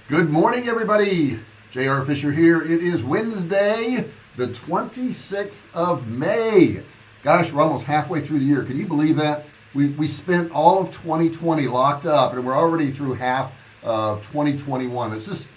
Good morning, everybody. J.R. Fisher here. It is Wednesday, the 26th of May. Gosh, we're almost halfway through the year. Can you believe that? We spent all of 2020 locked up, and we're already through half of 2021. It's just,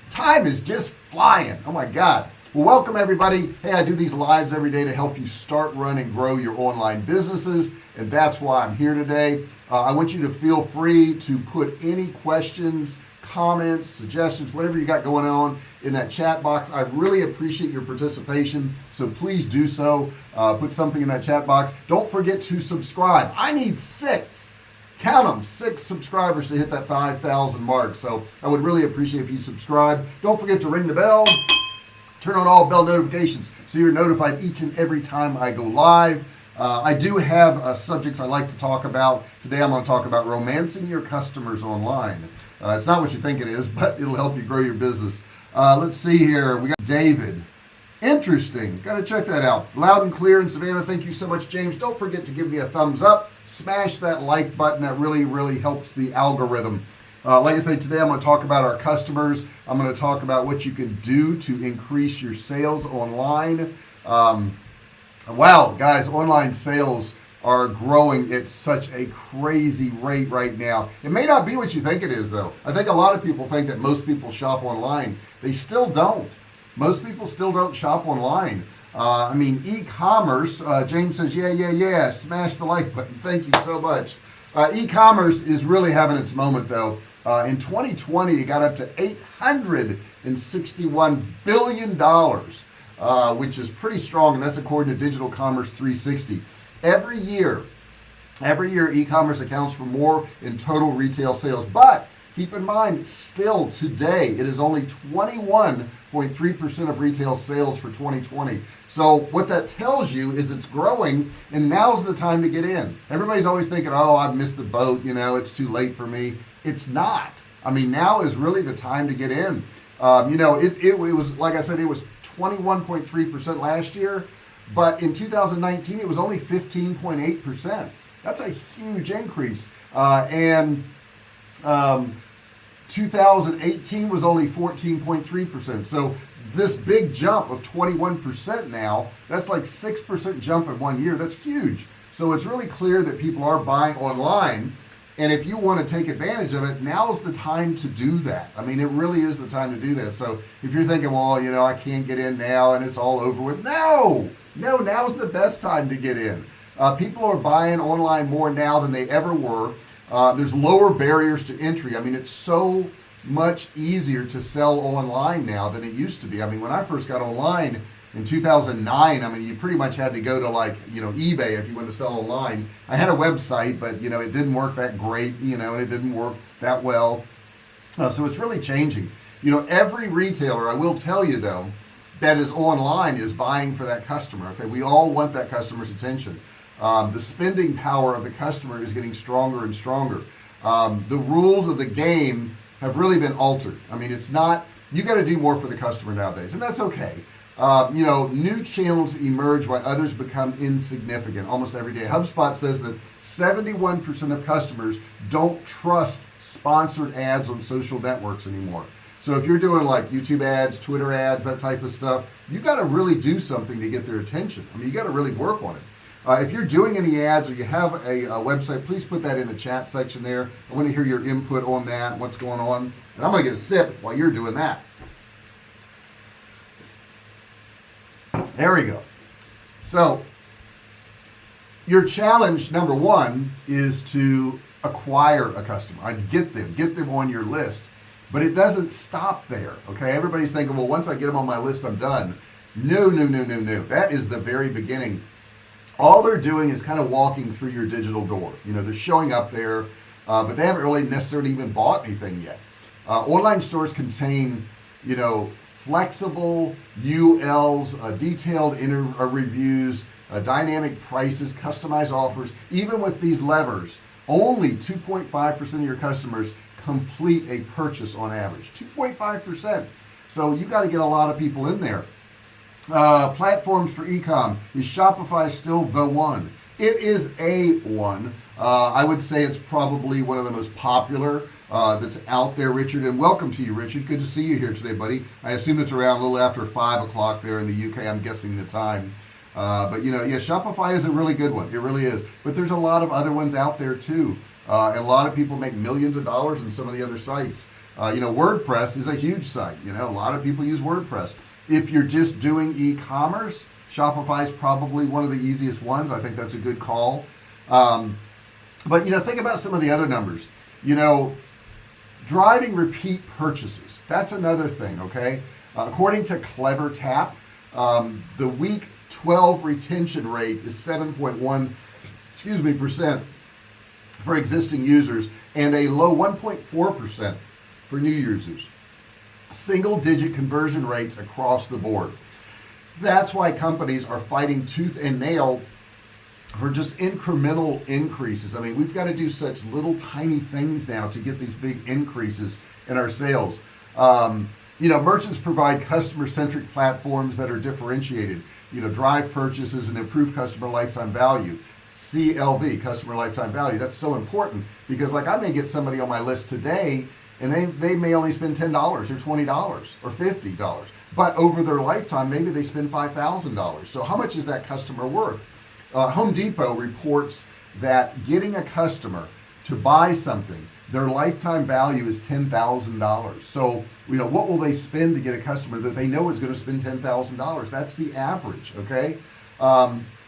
time is just flying. Oh my God. Well, welcome everybody. Hey, I do these lives every day to help you start, run, and grow your online businesses, and that's why I'm here today. I want you to feel free to put any questions, comments, suggestions, whatever you got going on in that chat box. I really appreciate your participation, so please do so. Put something in that chat box. Don't forget to subscribe. I need 6, count them, 6 subscribers to hit that 5,000 mark, so I would really appreciate if you subscribe. Don't forget to ring the bell, turn on all bell notifications so you're notified each and every time I go live. I do have subjects I like to talk about. Today I'm going to talk about romancing your customers online. It's not what you think it is, but it'll help you grow your business. Let's see here. We got David. Interesting. Got to check that out. Loud and clear in Savannah. Thank you so much, James. Don't forget to give me a thumbs up. Smash that like button. That really helps the algorithm. Like I say, today I'm going to talk about our customers. I'm going to talk about what you can do to increase your sales online. Wow, guys, online sales are growing at such a crazy rate right now. It may not be what you think it is, though. I think a lot of people think that most people shop online. They still don't. Most people still don't shop online. I mean, e-commerce, James says, yeah, smash the like button. Thank you so much. E-commerce is really having its moment, though. In 2020, it got up to $861 billion. Which is pretty strong, and that's according to Digital Commerce 360. Every year e-commerce accounts for more in total retail sales, but keep in mind, still today it is only 21.3% of retail sales for 2020. So what that tells you is it's growing, and now's the time to get in. Everybody's always thinking, oh, I've missed the boat, it's too late for me. It's not. I mean, now is really the time to get in. It was, like I said, it was 21.3% last year, but in 2019 it was only 15.8%. That's a huge increase. And 2018 was only 14.3%. So this big jump of 21% now, that's like 6% jump in 1 year. That's huge. So it's really clear that people are buying online. And if you want to take advantage of it, now's the time to do that. I mean, it really is the time to do that. So if you're thinking, well, I can't get in now and it's all over with. No, now's the best time to get in. People are buying online more now than they ever were. There's lower barriers to entry. I mean, it's so much easier to sell online now than it used to be. I mean, when I first got online in 2009, I mean, you pretty much had to go to eBay if you wanted to sell online. I had a website, but it didn't work that great, and it didn't work that well. So it's really changing. Every retailer, I will tell you though, that is online is vying for that customer. Okay, we all want that customer's attention. The spending power of the customer is getting stronger and stronger. The rules of the game have really been altered. I mean, it's not, you got to do more for the customer nowadays, and that's okay. New channels emerge while others become insignificant almost every day. HubSpot says that 71% of customers don't trust sponsored ads on social networks anymore. So if you're doing like YouTube ads, Twitter ads, that type of stuff, you got to really do something to get their attention. I mean, you got to really work on it. If you're doing any ads or you have a website, please put that in the chat section there. I want to hear your input on that, what's going on. And I'm going to get a sip while you're doing that. There we go. So your challenge number one is to acquire a customer. I'd get them on your list, but it doesn't stop there. Okay. Everybody's thinking, well, once I get them on my list, I'm done. No. That is the very beginning. All they're doing is kind of walking through your digital door. They're showing up there, but they haven't really necessarily even bought anything yet. Online stores contain, flexible ULs, detailed reviews, dynamic prices, customized offers. Even with these levers, only 2.5% of your customers complete a purchase on average. 2.5%. So you got to get a lot of people in there. Platforms for e-com. Is Shopify still the one? It is a one. I would say it's probably one of the most popular. that's out there, Richard. And welcome to you, Richard. Good to see you here today, buddy. I assume it's around a little after 5 o'clock there in the UK. I'm guessing the time. But yeah, Shopify is a really good one. It really is. But there's a lot of other ones out there too. And a lot of people make millions of dollars in some of the other sites. WordPress is a huge site. A lot of people use WordPress. If you're just doing e-commerce, Shopify is probably one of the easiest ones. I think that's a good call. But think about some of the other numbers. Driving repeat purchases. That's another thing, okay? According to Clever Tap, the week 12 retention rate is 7.1% for existing users and a low 1.4% for new users. Single-digit conversion rates across the board. That's why companies are fighting tooth and nail for just incremental increases. I mean, we've got to do such little tiny things now to get these big increases in our sales. Merchants provide customer-centric platforms that are differentiated, drive purchases and improve customer lifetime value. CLV, customer lifetime value. That's so important because I may get somebody on my list today and they may only spend $10 or $20 or $50, but over their lifetime, maybe they spend $5,000. So how much is that customer worth? Home Depot reports that getting a customer to buy something, their lifetime value is $10,000. So, what will they spend to get a customer that they know is going to spend $10,000? That's the average, okay?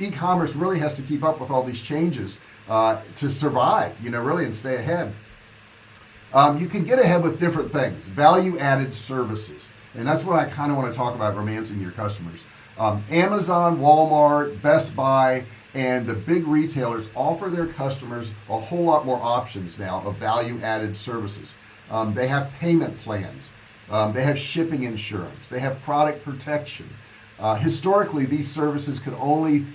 E-commerce really has to keep up with all these changes to survive, really, and stay ahead. You can get ahead with different things, value-added services. And that's what I kind of want to talk about, romancing your customers. Amazon, Walmart, Best Buy, and the big retailers offer their customers a whole lot more options now of value-added services. They have payment plans. They have shipping insurance. They have product protection. Historically, these services could really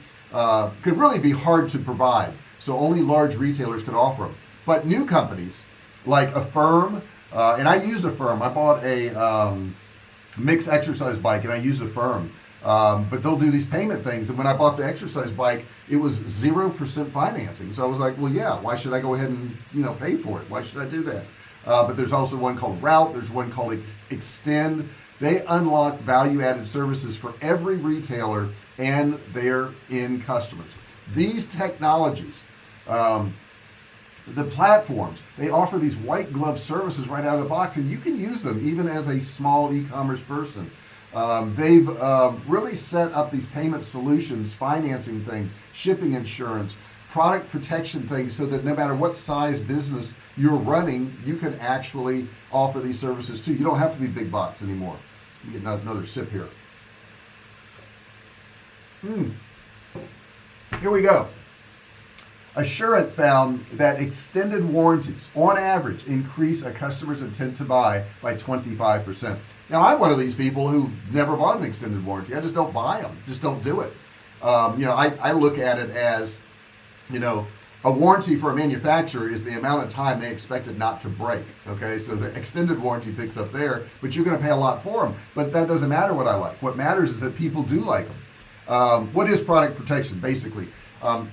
be hard to provide. So only large retailers could offer them. But new companies like Affirm, and I used Affirm. I bought a mixed exercise bike and I used Affirm. But they'll do these payment things. And when I bought the exercise bike, it was 0% financing. So I was like, well, yeah, why should I go ahead and, pay for it? Why should I do that? But there's also one called Route. There's one called Extend. They unlock value-added services for every retailer and their end customers. These technologies, the platforms, they offer these white glove services right out of the box, and you can use them even as a small e-commerce person. They've really set up these payment solutions, financing things, shipping insurance, product protection things, so that no matter what size business you're running, you can actually offer these services too. You don't have to be big box anymore. Let me get another sip here. Here we go. Assurant found that extended warranties, on average, increase a customer's intent to buy by 25%. Now, I'm one of these people who never bought an extended warranty. I just don't buy them. Just don't do it. I look at it as, a warranty for a manufacturer is the amount of time they expect it not to break. Okay, so the extended warranty picks up there, but you're going to pay a lot for them. But that doesn't matter what I like. What matters is that people do like them. What is product protection? Basically,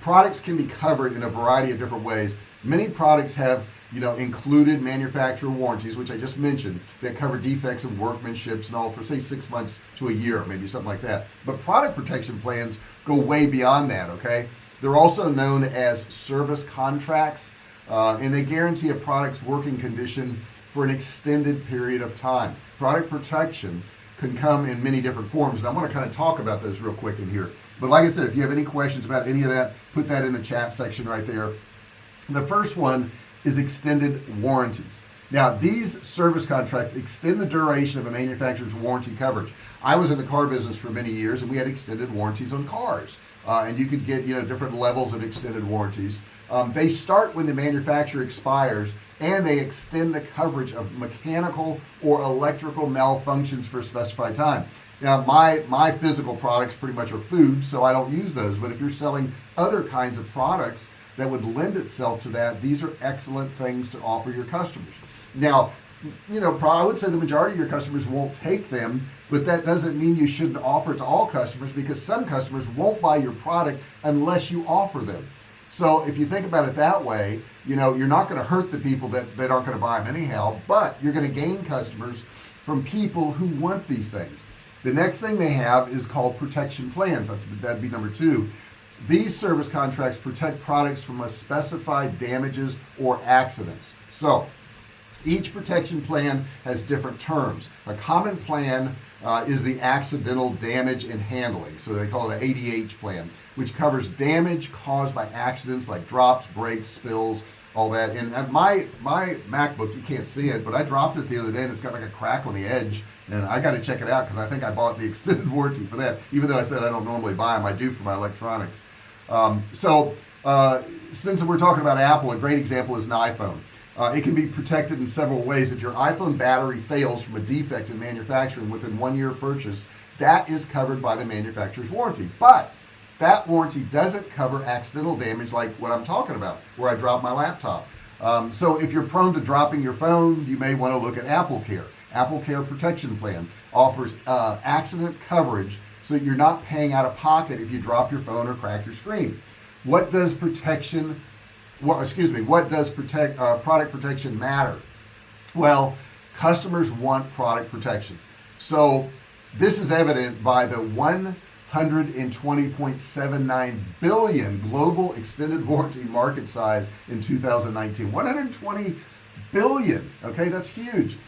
products can be covered in a variety of different ways. Many products have included manufacturer warranties, which I just mentioned, that cover defects and workmanships and all for say 6 months to a year, maybe something like that. But product protection plans go way beyond that, okay? They're also known as service contracts, and they guarantee a product's working condition for an extended period of time. Product protection can come in many different forms, and I want to kind of talk about those real quick in here. But like I said, if you have any questions about any of that, put that in the chat section right there. The first one is extended warranties. Now, these service contracts extend the duration of a manufacturer's warranty coverage. I was in the car business for many years, and we had extended warranties on cars. And you could get different levels of extended warranties. They start when the manufacturer expires, and they extend the coverage of mechanical or electrical malfunctions for a specified time. Now, my physical products pretty much are food, so I don't use those. But if you're selling other kinds of products that would lend itself to that, these are excellent things to offer your customers. Now, I would say the majority of your customers won't take them, but that doesn't mean you shouldn't offer it to all customers, because some customers won't buy your product unless you offer them. So if you think about it that way, you're not going to hurt the people that aren't going to buy them anyhow, but you're going to gain customers from people who want these things. The next thing they have is called protection plans. That'd be number 2. These service contracts protect products from a specified damages or accidents. So each protection plan has different terms. A common plan is the accidental damage and handling. So they call it an ADH plan, which covers damage caused by accidents like drops, breaks, spills, all that. And at my MacBook, you can't see it, but I dropped it the other day and it's got like a crack on the edge, and I got to check it out because I think I bought the extended warranty for that, even though I said I don't normally buy them. I do for my electronics. Since we're talking about Apple, a great example is an iPhone. It can be protected in several ways. If your iPhone battery fails from a defect in manufacturing within 1 year of purchase, that is covered by the manufacturer's warranty. But that warranty doesn't cover accidental damage like what I'm talking about, where I dropped my laptop. So if you're prone to dropping your phone, you may want to look at AppleCare. AppleCare Protection Plan offers accident coverage so that you're not paying out of pocket if you drop your phone or crack your screen. What does product protection matter? Well, customers want product protection. So this is evident by the 120.79 billion global extended warranty market size in 2019. 120 billion. Okay, that's huge.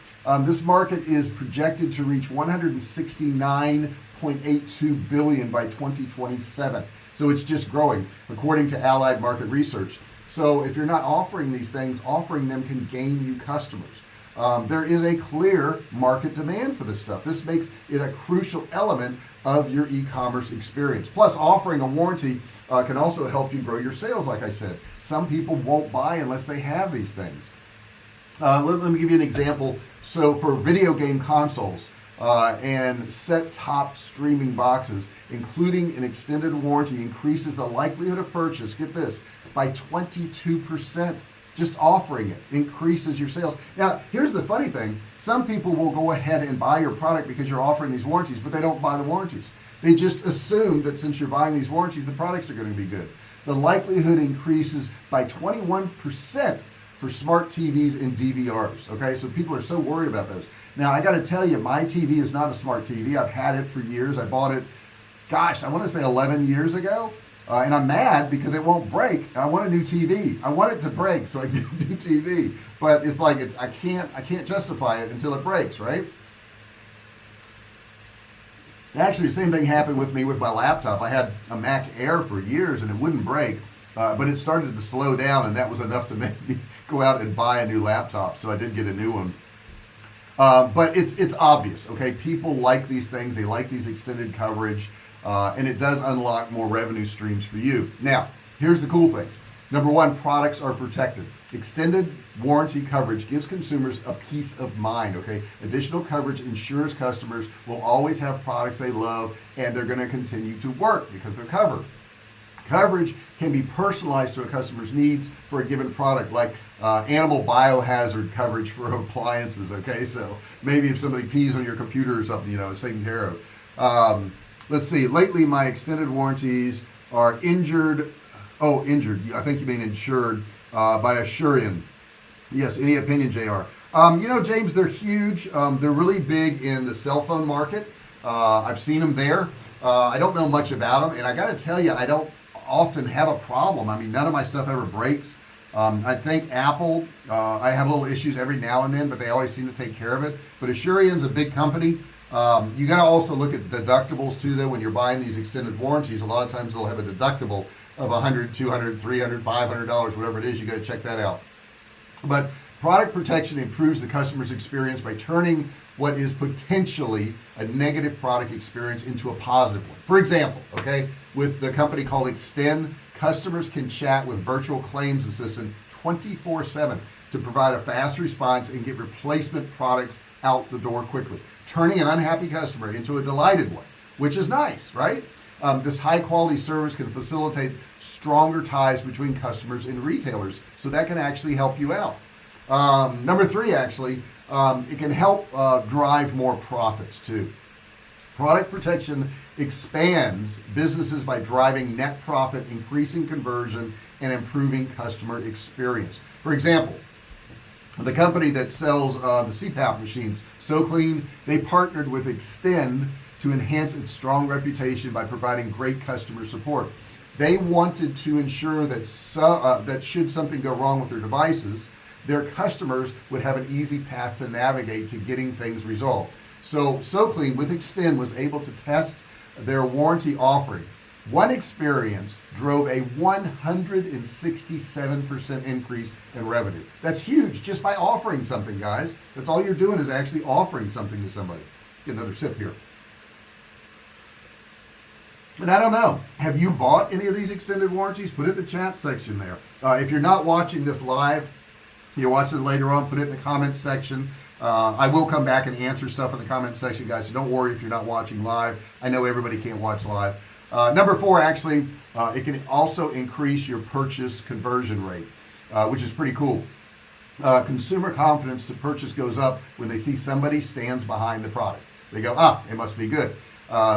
This market is projected to reach 169.82 billion by 2027. So it's just growing, according to Allied Market Research. So if you're not offering these things, offering them can gain you customers. There is a clear market demand for this stuff. This makes it a crucial element of your e-commerce experience. Plus, offering a warranty can also help you grow your sales. Like I said, some people won't buy unless they have these things. Let me give you an example. So for video game consoles and set-top streaming boxes, including an extended warranty increases the likelihood of purchase, get this, by 22%. Just offering it increases your sales. Now, here's the funny thing. Some people will go ahead and buy your product because you're offering these warranties, but they don't buy the warranties. They just assume that since you're buying these warranties, the products are going to be good. The likelihood increases by 21% for smart TVs and DVRs. Okay, so people are so worried about those. Now, I got to tell you, my TV is not a smart TV. I've had it for years. I bought it, gosh, I want to say 11 years ago. And I'm mad because it won't break. I want a new TV. I want it to break so I get a new TV. But it's like I can't justify it until it breaks, right? Actually, the same thing happened with me with my laptop. I had a Mac Air for years and it wouldn't break, but it started to slow down, and that was enough to make me go out and buy a new laptop. So I did get a new one. But it's obvious, okay? People like these things. They like these extended coverage. And it does unlock more revenue streams for you. Now, here's the cool thing. Number 1, products are protected. Extended warranty coverage gives consumers a peace of mind, okay? Additional coverage ensures customers will always have products they love, and they're going to continue to work because they're covered. Coverage can be personalized to a customer's needs for a given product, like animal biohazard coverage for appliances, okay? So maybe if somebody pees on your computer or something, it's taken care of. Let's see. Lately, my extended warranties are injured. Oh, injured. I think you mean insured by Assurian. Yes. Any opinion, JR? James, they're huge. They're really big in the cell phone market. I've seen them there. I don't know much about them, and I got to tell you, I don't often have a problem. I mean, none of my stuff ever breaks. I think Apple, I have little issues every now and then, but they always seem to take care of it. But Assurian's a big company. You got to also look at the deductibles too, though. When you're buying these extended warranties, a lot of times they'll have a deductible of $100, $200, $300, $500, whatever it is. You got to check that out. But product protection improves the customer's experience by turning what is potentially a negative product experience into a positive one. For example, okay, with the company called Extend, customers can chat with virtual claims assistant 24/7 to provide a fast response and get replacement products out the door quickly, turning an unhappy customer into a delighted one, which is nice, right? This high quality service can facilitate stronger ties between customers and retailers, so that can actually help you out. Number 3, actually, it can help drive more profits too. Product protection expands businesses by driving net profit, increasing conversion, and improving customer experience. For example, the company that sells the CPAP machines, So Clean, they partnered with Extend to enhance its strong reputation by providing great customer support. They wanted to ensure that that should something go wrong with their devices, their customers would have an easy path to navigate to getting things resolved. So Clean with Extend was able to test their warranty offering. One experience drove a 167% increase in revenue. That's huge just by offering something, guys. That's all you're doing is actually offering something to somebody. Get another sip here. And I don't know, have you bought any of these extended warranties? Put it in the chat section there. If you're not watching this live, you're watching it later on, put it in the comments section. I will come back and answer stuff in the comment section, guys, so don't worry if you're not watching live. I know everybody can't watch live. Number 4, actually, it can also increase your purchase conversion rate, which is pretty cool. Consumer confidence to purchase goes up when they see somebody stands behind the product. They go, it must be good.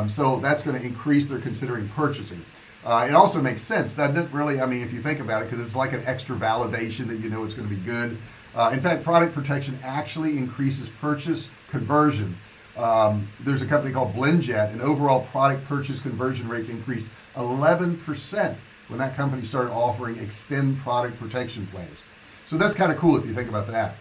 So that's going to increase their considering purchasing. It also makes sense, doesn't it? Really, I mean, if you think about it, because it's like an extra validation that you know it's going to be good. In fact, product protection actually increases purchase conversion. There's a company called BlendJet, and overall product purchase conversion rates increased 11% when that company started offering extend product protection plans. So that's kind of cool if you think about that.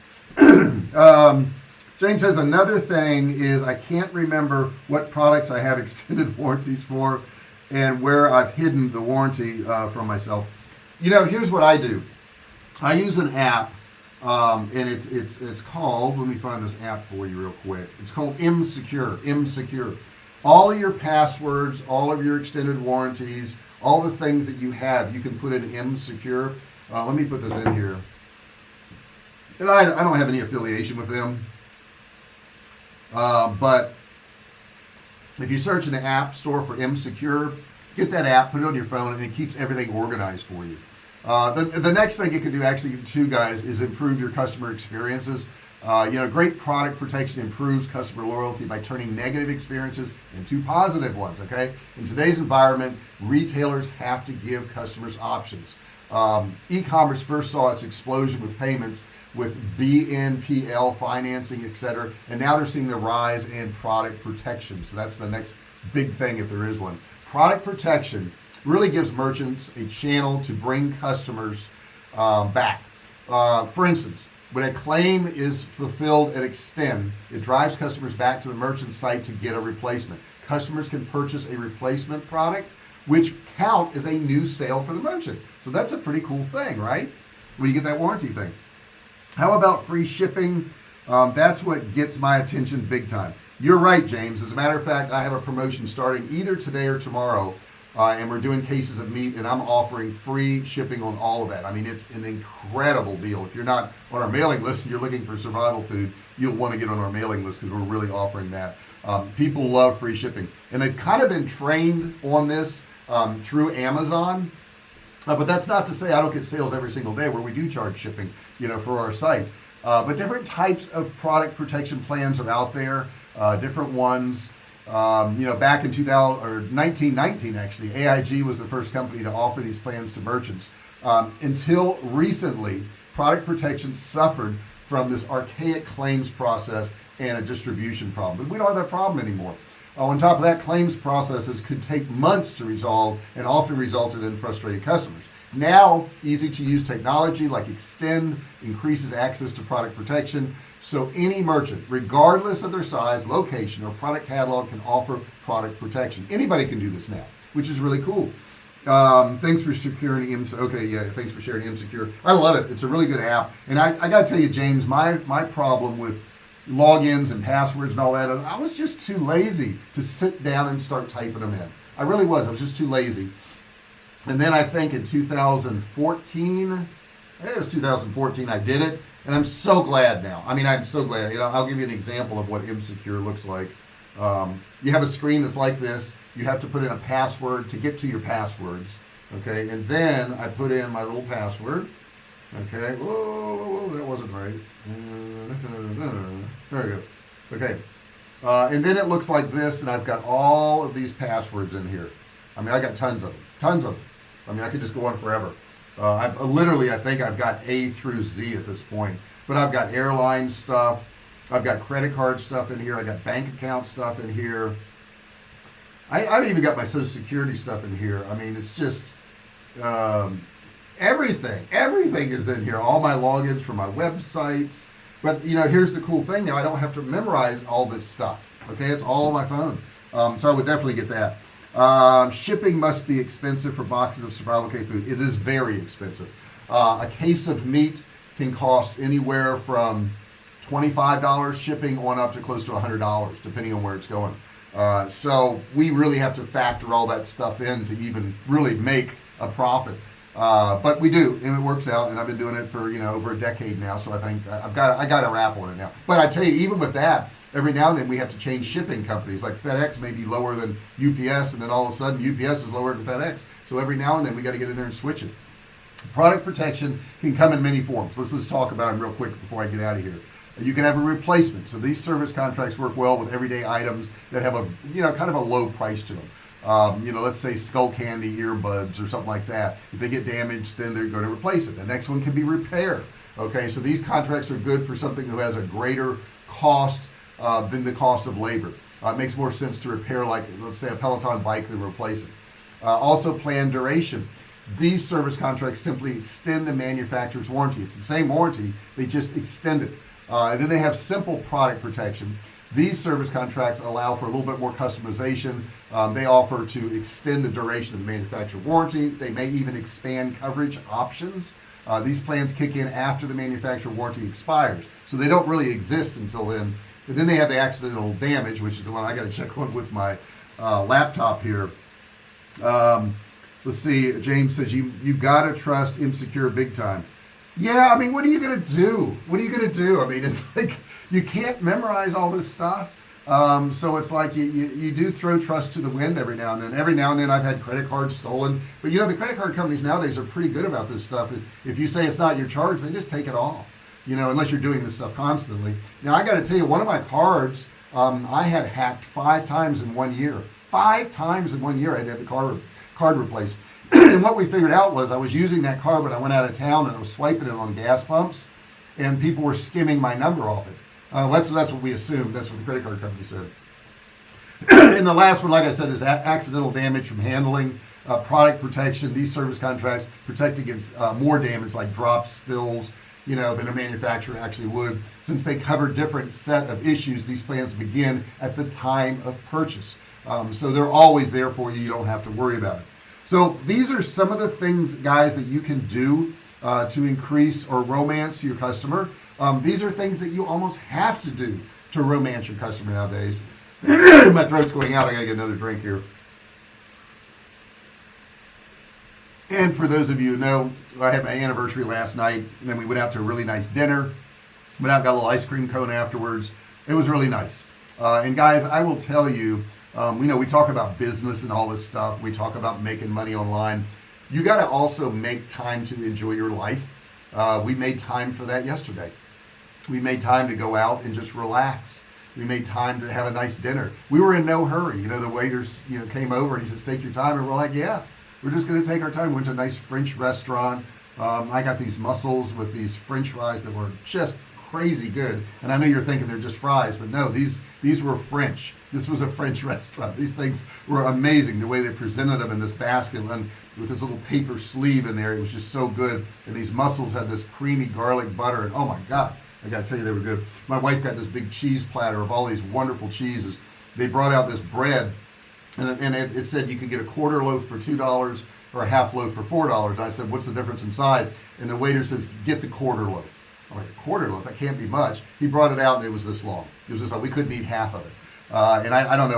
James says another thing is I can't remember what products I have extended warranties for and where I've hidden the warranty from myself. You know, here's what I do. I use an app, and it's called, let me find this app for you real quick. It's called M-Secure. All of your passwords, all of your extended warranties, all the things that you have, you can put in M-Secure. Let me put this in here. And I don't have any affiliation with them. But if you search in the app store for M-Secure, get that app, put it on your phone, and it keeps everything organized for you. The next thing it can do actually too, guys, is improve your customer experiences. Great product protection improves customer loyalty by turning negative experiences into positive ones, okay? In today's environment, retailers have to give customers options. E-commerce first saw its explosion with payments, with BNPL financing, etc. And now they're seeing the rise in product protection. So that's the next big thing if there is one. Product protection really gives merchants a channel to bring customers back. For instance, when a claim is fulfilled at Extend, it drives customers back to the merchant site to get a replacement. Customers can purchase a replacement product, which count as a new sale for the merchant. So that's a pretty cool thing, right? When you get that warranty thing. How about free shipping? That's what gets my attention big time. You're right, James. As a matter of fact, I have a promotion starting either today or tomorrow, and we're doing cases of meat, and I'm offering free shipping on all of that. I mean, it's an incredible deal. If you're not on our mailing list and you're looking for survival food, you'll want to get on our mailing list because we're really offering that. People love free shipping, and they've kind of been trained on this through Amazon. But that's not to say I don't get sales every single day where we do charge shipping, for our site. But different types of product protection plans are out there, different ones. Back in 1919, actually, AIG was the first company to offer these plans to merchants. Until recently, product protection suffered from this archaic claims process and a distribution problem. But we don't have that problem anymore. On top of that, claims processes could take months to resolve and often resulted in frustrated customers. Now, easy-to-use technology like Extend increases access to product protection, so any merchant, regardless of their size, location, or product catalog, can offer product protection. Anybody can do this now, which is really cool. Thanks for securing thanks for sharing M-Secure. I love it. It's a really good app. And I got to tell you, James, my problem with logins and passwords and all that, I was just too lazy to sit down and start typing them in. I really was. I was just too lazy. And then I think in 2014, I did it, and I'm so glad now. I mean, I'm so glad. I'll give you an example of what M-Secure looks like. You have a screen that's like this. You have to put in a password to get to your passwords, okay? And then I put in my little password, okay? Whoa, that wasn't right. There we go. Okay. And then it looks like this, and I've got all of these passwords in here. I mean, I got tons of them. I mean, I could just go on forever. I think I've got A through Z at this point. But I've got airline stuff. I've got credit card stuff in here. I got bank account stuff in here. I've even got my Social Security stuff in here. I mean, it's just everything. Everything is in here. All my logins for my websites. But, here's the cool thing now. I don't have to memorize all this stuff. Okay, it's all on my phone. So I would definitely get that. Shipping must be expensive for boxes of Survivalcave food. It is very expensive. A case of meat can cost anywhere from $25 shipping on up to close to $100, depending on where it's going. So we really have to factor all that stuff in to even really make a profit. But we do, and it works out, and I've been doing it for over a decade now, so I think I got a wrap on it now. But I tell you, even with that, every now and then we have to change shipping companies. Like FedEx may be lower than UPS, and then all of a sudden UPS is lower than FedEx. So every now and then we got to get in there and switch it. Product protection can come in many forms. Let's talk about them real quick before I get out of here. You can have a replacement. So these service contracts work well with everyday items that have a kind of a low price to them. Let's say skull candy earbuds or something like that. If they get damaged, then they're going to replace it. The next one can be repair. Okay, so these contracts are good for something who has a greater cost than the cost of labor. It makes more sense to repair, like let's say a Peloton bike, than replace it. Also, planned duration. These service contracts simply extend the manufacturer's warranty. It's the same warranty, they just extend it. And then they have simple product protection. These service contracts allow for a little bit more customization. They offer to extend the duration of the manufacturer warranty. They may even expand coverage options. These plans kick in after the manufacturer warranty expires, so they don't really exist until then. And then they have the accidental damage, which is the one I got to check on with my laptop here. Let's see. James says you got to trust Insecure big time. Yeah, I mean, what are you going to do? What are you going to do? I mean, it's like you can't memorize all this stuff. So it's like you do throw trust to the wind every now and then. Every now and then I've had credit cards stolen. But the credit card companies nowadays are pretty good about this stuff. If you say it's not your charge, they just take it off, unless you're doing this stuff constantly. Now, I got to tell you, one of my cards, I had hacked 5 times in 1 year. 5 times in 1 year I had to have the card replaced. And what we figured out was I was using that card when I went out of town, and I was swiping it on gas pumps, and people were skimming my number off it. That's what we assumed. That's what the credit card company said. And the last one, like I said, is accidental damage from handling, product protection. These service contracts protect against more damage, like drops, spills, than a manufacturer actually would. Since they cover different set of issues, these plans begin at the time of purchase. So they're always there for you. You don't have to worry about it. So these are some of the things, guys, that you can do to increase or romance your customer. These are things that you almost have to do to romance your customer nowadays. My throat's going out. I gotta get another drink here. And for those of you who know, I had my anniversary last night, and then we went out to a really nice dinner. Went out and got a little ice cream cone afterwards. It was really nice. And guys, I will tell you, we talk about business and all this stuff. We talk about making money online. You got to also make time to enjoy your life. We made time for that yesterday. We made time to go out and just relax. We made time to have a nice dinner. We were in no hurry. The waiters, came over and he says, take your time. And we're like, yeah, we're just going to take our time. We went to a nice French restaurant. I got these mussels with these French fries that were just crazy good. And I know you're thinking they're just fries, but no, these were French. This was a French restaurant. These things were amazing. The way they presented them in this basket and with this little paper sleeve in there, it was just so good. And these mussels had this creamy garlic butter, and oh my God, I gotta tell you, they were good. My wife got this big cheese platter of all these wonderful cheeses. They brought out this bread, and it said you could get a quarter loaf for $2 or a half loaf for $4. I said, what's the difference in size? And the waiter says, get the quarter loaf. I'm like, a quarter loaf? That can't be much. He brought it out, and it was this long. It was just like we couldn't eat half of it. And I don't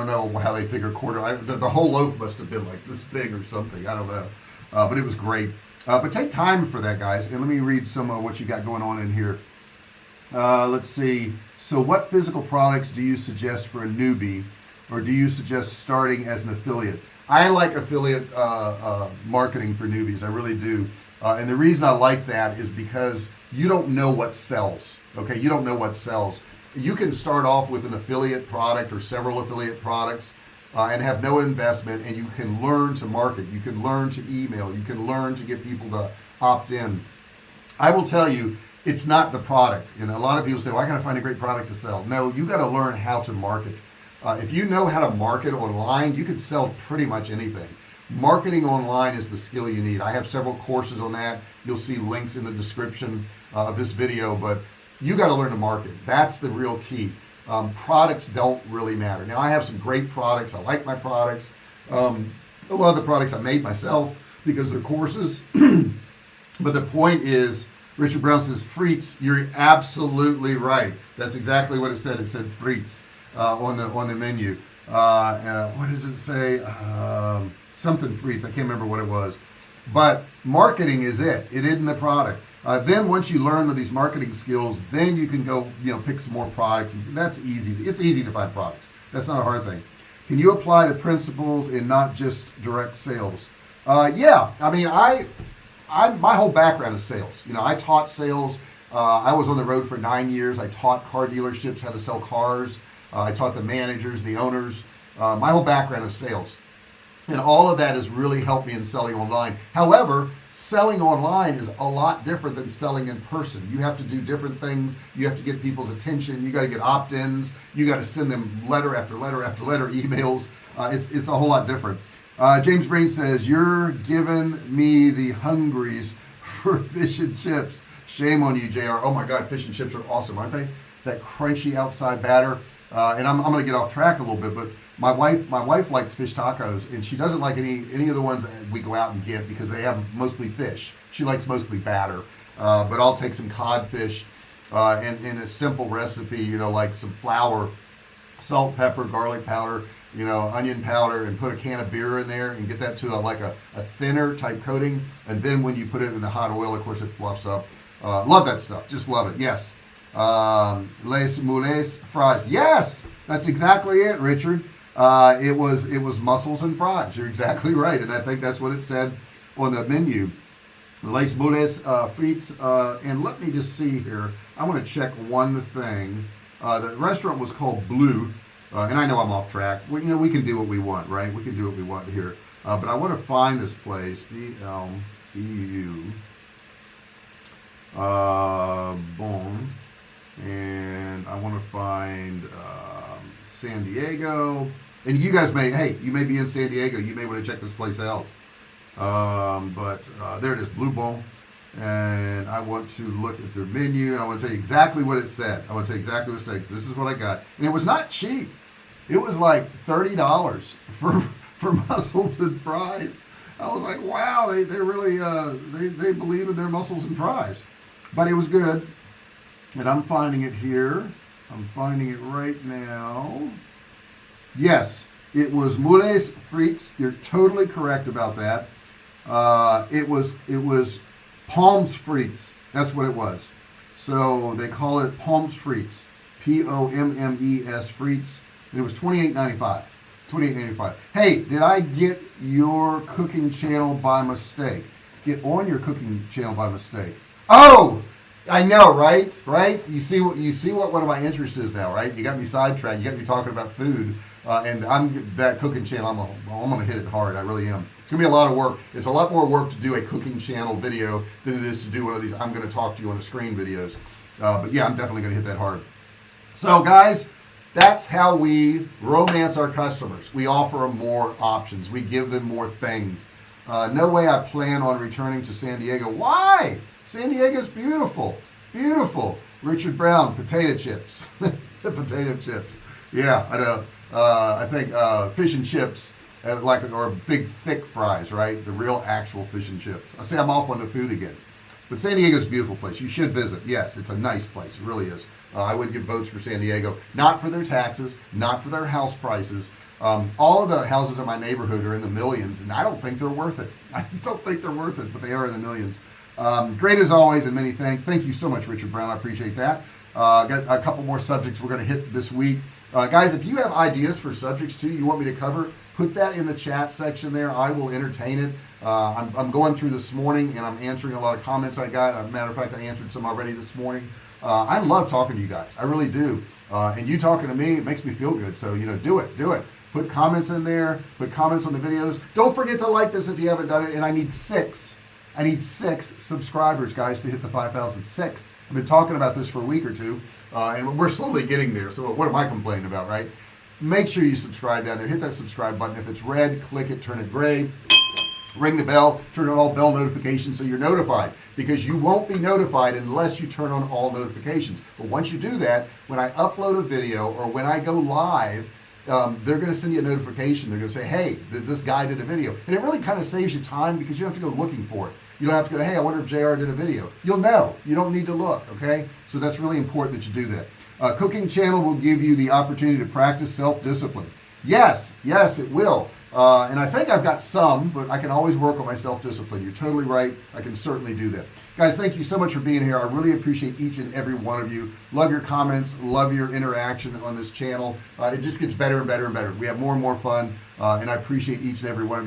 know how they figure quarter. The whole loaf must have been like this big or something. I don't know. But it was great. But take time for that, guys. And let me read some of what you got going on in here. Let's see. So what physical products do you suggest for a newbie, or do you suggest starting as an affiliate? I like affiliate marketing for newbies. I really do. And the reason I like that is because you don't know what sells. Okay, you don't know what sells. You can start off with an affiliate product or several affiliate products and have no investment, and you can learn to market. You can learn to email. You can learn to get people to opt in. I will tell you, it's not the product. You know, a lot of people say, well, I got to find a great product to sell. No, you got to learn how to market. If you know how to market online, you can sell pretty much anything. Marketing online is the skill you need. I have several courses on that. You'll see links in the description of this video, but you got to learn to market. That's the real key. Products don't really matter. Now, I have some great products. I like my products. A lot of the products I made myself because they're courses. But the point is, Richard Brown says, frites. You're absolutely right. That's exactly what it said. It said frites on the menu. What does it say? Something frites. I can't remember what it was. But marketing is it. It isn't the product. Then once you learn these marketing skills, then you can go, pick some more products. And that's easy. It's easy to find products. That's not a hard thing. Can you apply the principles in not just direct sales? Yeah. I mean, my whole background is sales. I taught sales. I was on the road for 9 years. I taught car dealerships how to sell cars. I taught the managers, the owners. My whole background is sales. And all of that has really helped me in selling online. However, selling online is a lot different than selling in person. You have to do different things. You have to get people's attention. You got to get opt-ins. You got to send them letter after letter after letter emails. It's a whole lot different. James Breen says, you're giving me the hungries for fish and chips. Shame on you, JR. Oh my God, fish and chips are awesome, aren't they? That crunchy outside batter. And I'm going to get off track a little bit, but my wife likes fish tacos, and she doesn't like any of the ones that we go out and get because they have mostly fish. She likes mostly batter, but I'll take some codfish and in a simple recipe, like some flour, salt, pepper, garlic powder, onion powder, and put a can of beer in there and get that to a thinner type coating. And then when you put it in the hot oil, of course, it fluffs up. Love that stuff. Just love it. Yes. Les moules fries. Yes, that's exactly it, Richard. It was mussels and fries. You're exactly right, and I think that's what it said on the menu. Les moules frites. And let me just see here. I want to check one thing. The restaurant was called Blue, and I know I'm off track. Well, we can do what we want, right? We can do what we want here. But I want to find this place. BLEU. Boom. And I want to find San Diego. And you guys you may be in San Diego. You may want to check this place out. But there it is, Blue Bone. And I want to look at their menu, and I want to tell you exactly what it said. I want to tell you exactly what it said, because this is what I got. And it was not cheap. It was like $30 for mussels and fries. I was like, wow, they really they believe in their mussels and fries. But it was good. And I'm finding it here. I'm finding it right now. Yes, it was moules frites. You're totally correct about that. It was Palms frites. That's what it was. So they call it Palms frites. Pommes frites. And it was $28.95. $28.95. Hey, did I get your cooking channel by mistake? Get on your cooking channel by mistake. Oh, I know, right? You see what one of my interests is now, right? You got me sidetracked. You got me talking about food, and I'm that cooking channel. I'm gonna hit it hard. I really am. It's gonna be a lot of work. It's a lot more work to do a cooking channel video than it is to do one of these I'm gonna talk to you on the screen videos. But yeah, I'm definitely gonna hit that hard. So guys, that's how we romance our customers. We offer them more options. We give them more things. No way I plan on returning to San Diego. Why? San Diego's beautiful. Beautiful. Richard Brown, potato chips. Potato chips. Yeah, I know. I think fish and chips, or big thick fries, right? The real actual fish and chips. I say I'm off on the food again. But San Diego's a beautiful place. You should visit. Yes, it's a nice place. It really is. I would give votes for San Diego. Not for their taxes, not for their house prices. All of the houses in my neighborhood are in the millions, and I don't think they're worth it. I just don't think they're worth it, but they are in the millions. Great as always, and many thanks. Thank you so much, Richard Brown. I appreciate that. Got a couple more subjects we're going to hit this week. Guys, if you have ideas for subjects too you want me to cover, put that in the chat section there. I will entertain it. I'm going through this morning, and I'm answering a lot of comments I got. As a matter of fact, I answered some already this morning. I love talking to you guys. I really do. And you talking to me, it makes me feel good. So, do it. Put comments in there, put comments on the videos. Don't forget to like this if you haven't done it. And I need six subscribers, guys, to hit the 5,006. I've been talking about this for a week or two, and we're slowly getting there. So what am I complaining about, right? Make sure you subscribe down there. Hit that subscribe button. If it's red, click it, turn it gray. Ring the bell, turn on all bell notifications so you're notified, because you won't be notified unless you turn on all notifications. But once you do that, when I upload a video or when I go live, they're going to send you a notification. They're going to say, hey, this guy did a video. And it really kind of saves you time, because you don't have to go looking for it. You don't have to go, hey, I wonder if JR did a video. You'll know. You don't need to look, okay? So that's really important that you do that. Cooking channel will give you the opportunity to practice self-discipline. Yes, it will. And I think I've got some, but I can always work on my self-discipline. You're totally right. I can certainly do that. Guys, thank you so much for being here. I really appreciate each and every one of you. Love your comments. Love your interaction on this channel. It just gets better and better and better. We have more and more fun, and I appreciate each and every one of you.